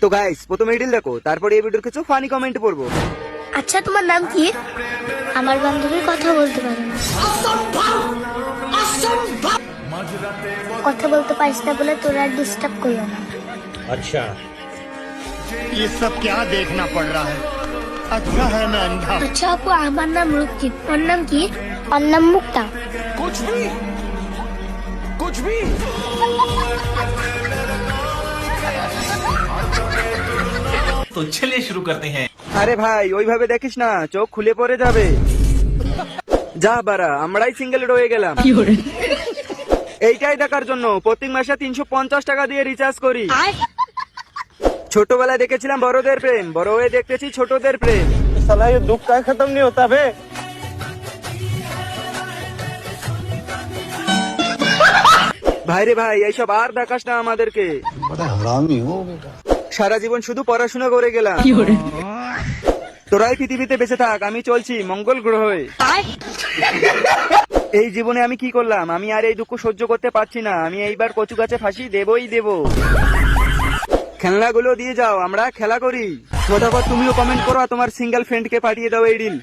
তো গাইস প্রথমে ইডিল দেখো, তারপরে এই ভিডিওর কিছু ফানি কমেন্ট পড়বো। আচ্ছা তোমার নাম কি? আমার বান্ধবীর কথা বলতে পারে না। কথা বলতে পারিস না বলে তোরা ডিস্টার্ব করলো না। अच्छा ये सब क्या देखना पड़ रहा है। अच्छा है मैं अंधा। আচ্ছা আপু, আমার নাম রক্তিম, ওর নাম কি? ওর নাম মুক্তা। तो चलिए शुरू करते हैं। আরে ভাই ওইভাবে দেখিস না, চোখ খুলে পড়ে যাবে। যা বারা, আমরাই সিঙ্গেল রয়ে গেলাম। এইটাই দেখার জন্য প্রত্যেক মাসে 350 টাকা দিয়ে রিচার্জ করি। ছোটবেলায় দেখেছিলাম বড়দের প্রেম, বড় হয়ে দেখতেছি ছোটদের প্রেম। साला ये दुख का खत्म नहीं होता बे। ভাইরে ভাই এইসব আর দেখাস না আমাদেরকে। बड़ा हरामी हो बेटा। সারা জীবন শুধু পড়াশোনা করে গেলাম। তোরাই পৃথিবীতে বেঁচে থাক, আমি চলছি মঙ্গল গ্রহে। এই জীবনে আমি কি করলাম? আমি আর এই দুঃখ সহ্য করতে পারছি না। আমি এইবার কচু গাছে ফাঁসি দেবই দেব। খেলনাগুলো দিয়ে যাও, আমরা খেলা করি। ফটাফট তুমিও কমেন্ট করো, তোমার সিঙ্গেল ফ্রেন্ডকে পাঠিয়ে দাও এই রিল।